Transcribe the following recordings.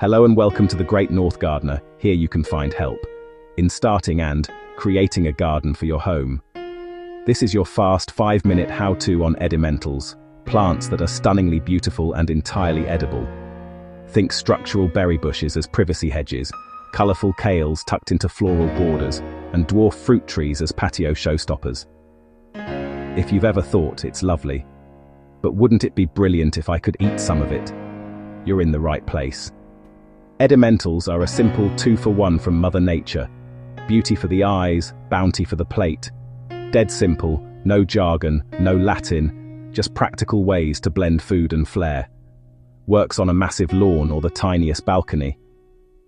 Hello and welcome to the Great North Gardener. Here you can find help in starting and creating a garden for your home. This is your fast 5-minute how-to on edimentals, plants that are stunningly beautiful and entirely edible. Think structural berry bushes as privacy hedges, colourful kales tucked into floral borders, and dwarf fruit trees as patio showstoppers. If you've ever thought it's lovely, but wouldn't it be brilliant if I could eat some of it? You're in the right place. Edimentals are a simple 2-for-1 from Mother Nature. Beauty for the eyes, bounty for the plate. Dead simple, no jargon, no Latin, just practical ways to blend food and flair. Works on a massive lawn or the tiniest balcony.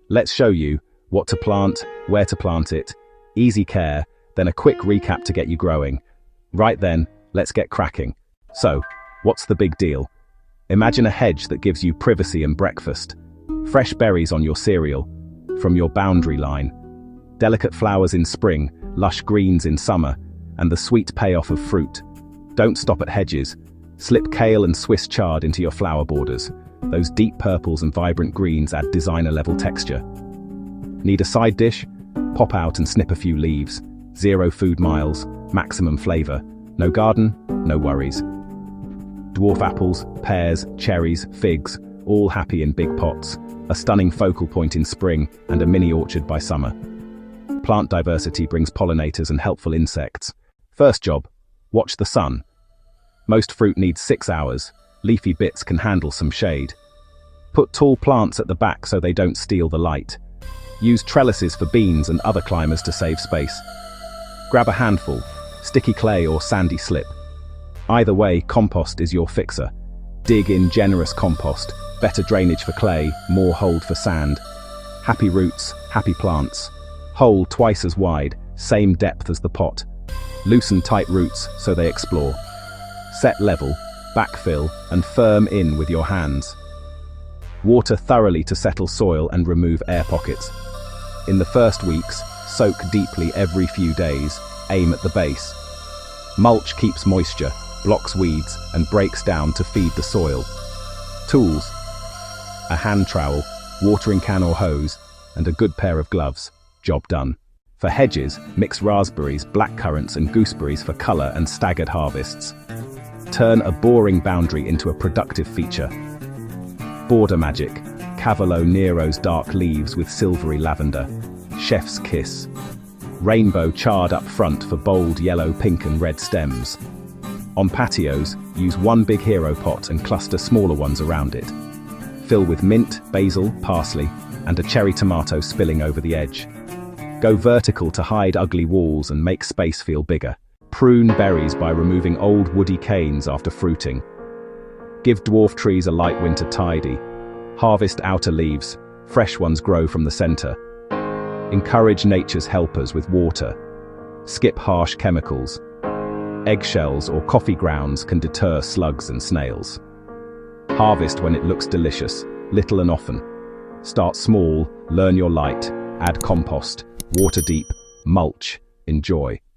Let's show you what to plant, where to plant it, easy care, then a quick recap to get you growing. Right then, let's get cracking. So, what's the big deal? Imagine a hedge that gives you privacy and breakfast. Fresh berries on your cereal, from your boundary line. Delicate flowers in spring, lush greens in summer, and the sweet payoff of fruit. Don't stop at hedges. Slip kale and Swiss chard into your flower borders. Those deep purples and vibrant greens add designer-level texture. Need a side dish? Pop out and snip a few leaves. 0 food miles, maximum flavor. No garden? No worries. Dwarf apples, pears, cherries, figs, all happy in big pots. A stunning focal point in spring and a mini orchard by summer. Plant diversity brings pollinators and helpful insects. First job, watch the sun. Most fruit needs 6 hours. Leafy bits can handle some shade. Put tall plants at the back so they don't steal the light. Use trellises for beans and other climbers to save space. Grab a handful, sticky clay or sandy slip. Either way, compost is your fixer. Dig in generous compost, better drainage for clay, more hold for sand. Happy roots, happy plants. Hole twice as wide, same depth as the pot. Loosen tight roots so they explore. Set level, backfill, and firm in with your hands. Water thoroughly to settle soil and remove air pockets. In the first weeks, soak deeply every few days, aim at the base. Mulch keeps moisture, blocks weeds, and breaks down to feed the soil. Tools: a hand trowel, watering can or hose, and a good pair of gloves. Job done. For hedges, mix raspberries, blackcurrants, and gooseberries for colour and staggered harvests. Turn a boring boundary into a productive feature. Border magic: Cavallo Nero's dark leaves with silvery lavender. Chef's kiss. Rainbow chard up front for bold yellow, pink, and red stems. On patios, use one big hero pot and cluster smaller ones around it. Fill with mint, basil, parsley, and a cherry tomato spilling over the edge. Go vertical to hide ugly walls and make space feel bigger. Prune berries by removing old woody canes after fruiting. Give dwarf trees a light winter tidy. Harvest outer leaves, fresh ones grow from the center. Encourage nature's helpers with water. Skip harsh chemicals. Eggshells or coffee grounds can deter slugs and snails. Harvest when it looks delicious, little and often. Start small, learn your light, add compost, water deep, mulch, enjoy.